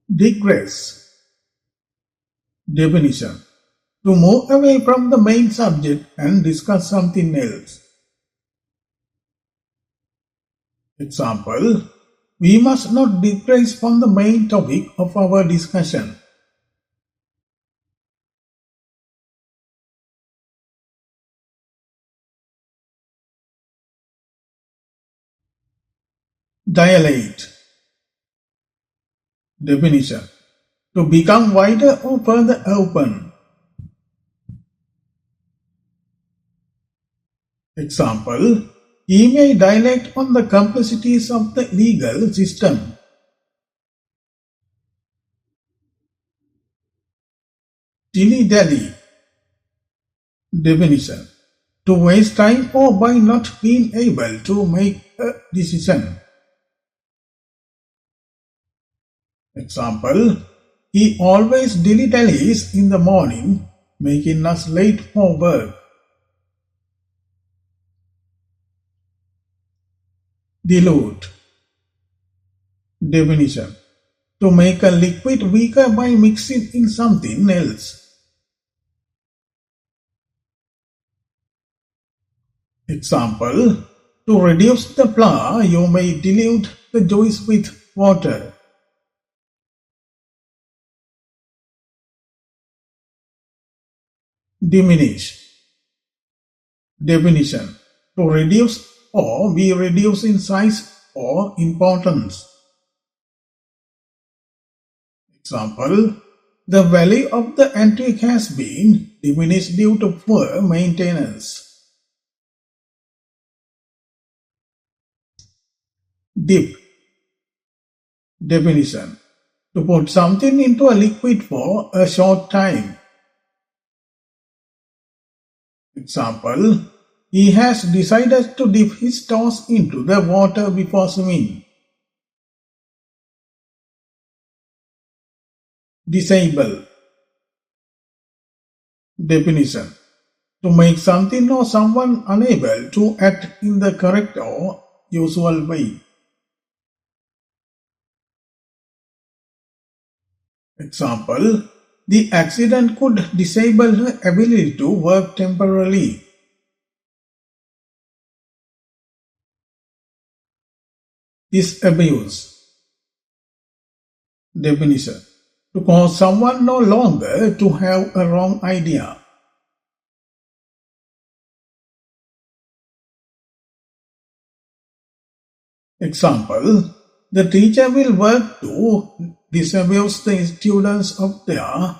Digress. Definition: to move away from the main subject and discuss something else. Example: we must not digress from the main topic of our discussion. Dilate. Definition: to become wider or further open. Example: he may dilate on the complexities of the legal system. Dilly-dally. Definition: to waste time or by not being able to make a decision. Example: he always dilly-dallies in the morning, making us late for work. Dilute. Definition: to make a liquid weaker by mixing in something else. Example: to reduce the flour, you may dilute the juice with water. Diminish. Definition: to reduce or be reduced in size or importance. Example: the value of the antique has been diminished due to poor maintenance. Dip. Definition: to put something into a liquid for a short time. Example: he has decided to dip his toes into the water before swimming. Disable. Definition: to make something or someone unable to act in the correct or usual way. Example: the accident could disable her ability to work temporarily. Disabuse. Definition: to cause someone no longer to have a wrong idea. Example: the teacher will work to disabuse the students of their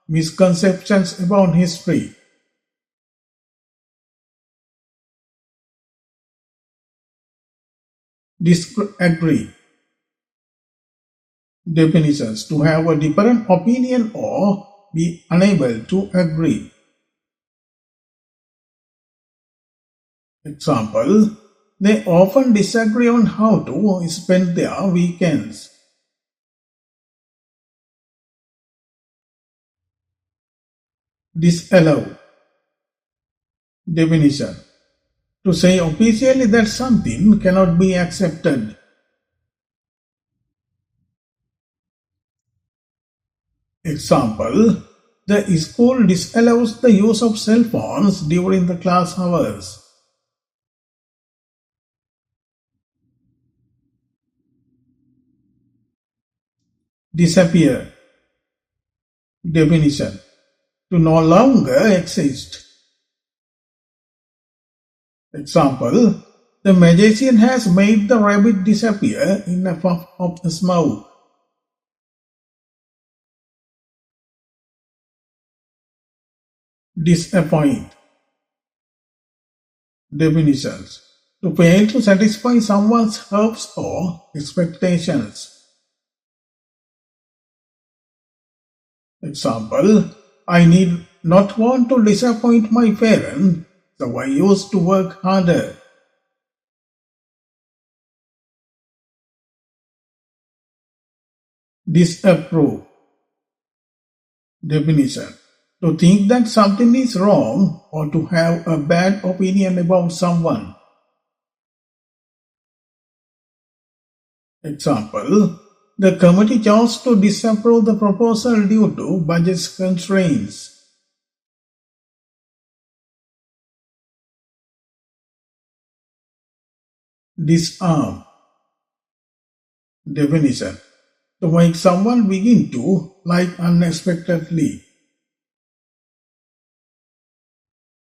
misconceptions about history. Disagree. Definitions: to have a different opinion or be unable to agree. Example: they often disagree on how to spend their weekends. Disallow. Definition: to say officially that something cannot be accepted. Example: the school disallows the use of cell phones during the class hours. Disappear. Definition: to no longer exist. Example: the magician has made the rabbit disappear in a puff of smoke. Disappoint. Definitions: to fail to satisfy someone's hopes or expectations. Example: I need not want to disappoint my parents, so I used to work harder. Disapprove. Definition: to think that something is wrong or to have a bad opinion about someone. Example: the committee chose to disapprove the proposal due to budget constraints. Disarm. Definition: to make someone begin to like unexpectedly.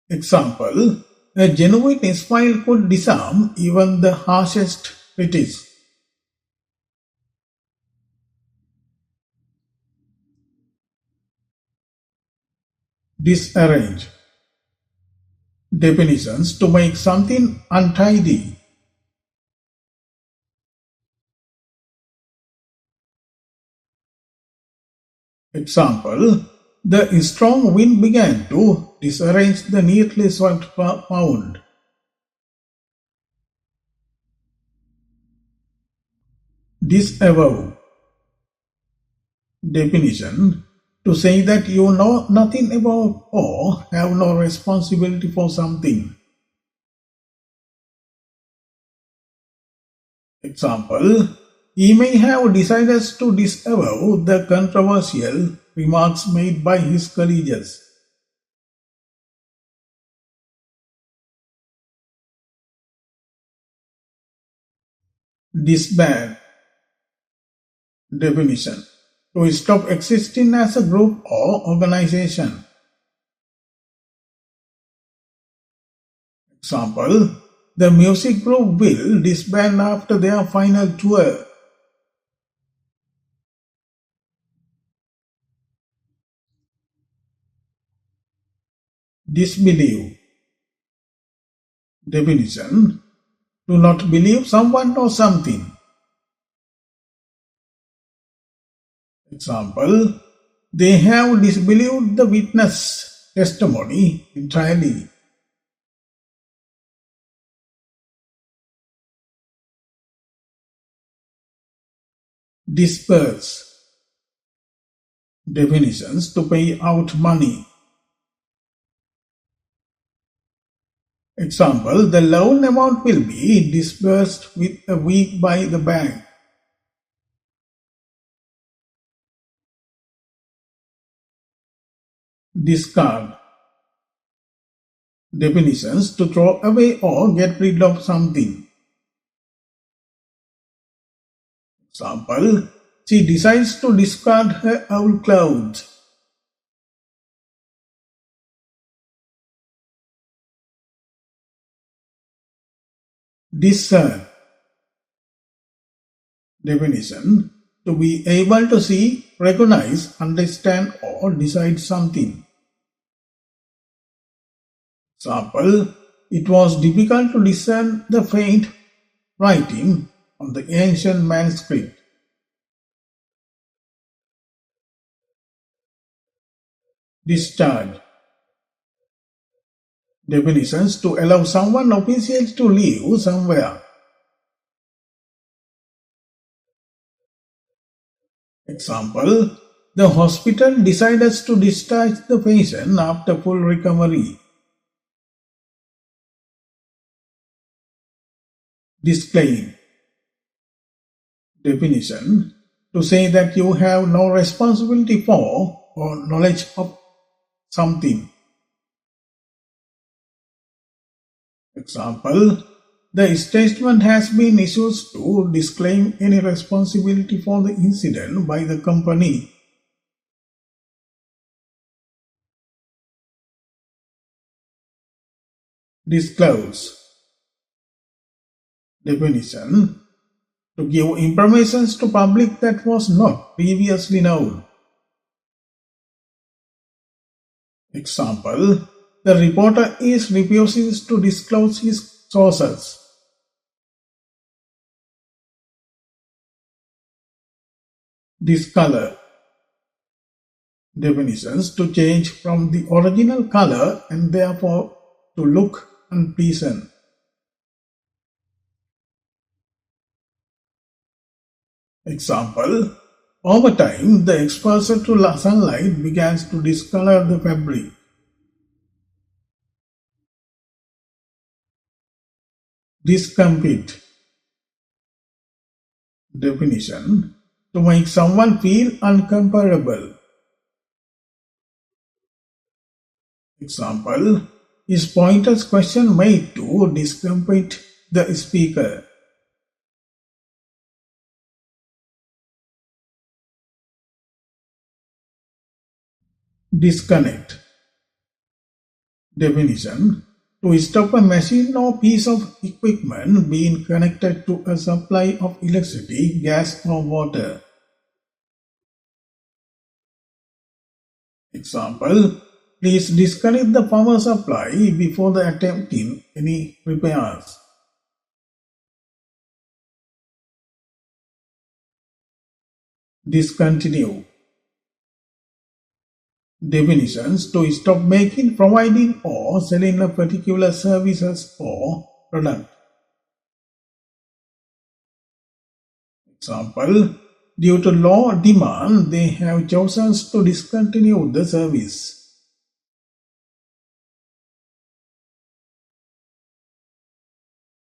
Example: a genuine smile could disarm even the harshest critics. Disarrange. Definitions: to make something untidy. Example: the strong wind began to disarrange the neatly swept mound. Disavow. Definition: to say that you know nothing about or have no responsibility for something. Example: he may have decided to disavow the controversial remarks made by his colleagues. Disband. Definition: to stop existing as a group or organization. Example: the music group will disband after their final tour. Disbelieve. Definition: to not believe someone or something. Example: they have disbelieved the witness testimony entirely. Disburse. Definitions: to pay out money. Example: the loan amount will be disbursed within a week by the bank. Discard. Definitions: to throw away or get rid of something. Example: she decides to discard her old clothes. Discern. Definition: to be able to see, recognize, understand or decide something. Example: it was difficult to discern the faint writing on the ancient manuscript. Discharge. Definitions: to allow someone officials to live somewhere. Example: the hospital decided to discharge the patient after full recovery. Disclaim. Definition: to say that you have no responsibility for or knowledge of something. Example: the statement has been issued to disclaim any responsibility for the incident by the company. Disclose. Definition: to give information to public that was not previously known. Example: the reporter refuses to disclose his sources. Discolour. Definitions: to change from the original color and therefore to look unpleasant. Example: over time, the exposure to sunlight begins to discolor the fabric. Discomfit. Definition: to make someone feel uncomparable. Example, is pointless question made to discomfit the speaker? Disconnect. Definition: to stop a machine or piece of equipment being connected to a supply of electricity, gas or water. Example, please disconnect the power supply before the attempting any repairs. Discontinue. Definitions: to stop making, providing or selling a particular services or product. Example, due to low demand, they have chosen to discontinue the service.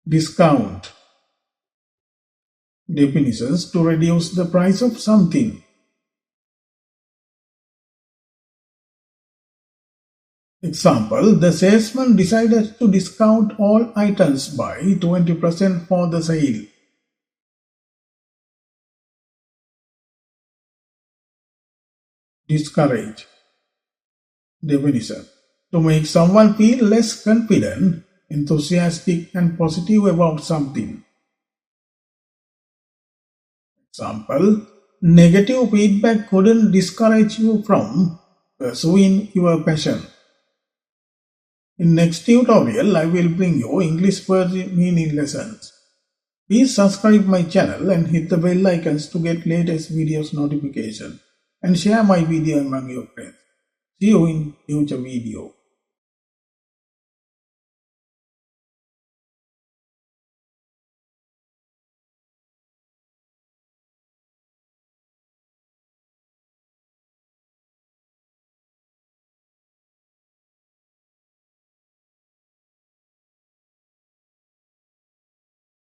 Discount. Definitions: to reduce the price of something. Example, the salesman decided to discount all items by 20% for the sale. Discourage. Definition: to make someone feel less confident, enthusiastic and positive about something. Example, negative feedback couldn't discourage you from pursuing your passion. In next tutorial, I will bring you English word meaning lessons. Please subscribe my channel and hit the bell icons to get latest videos notification and share my video among your friends. See you in future video.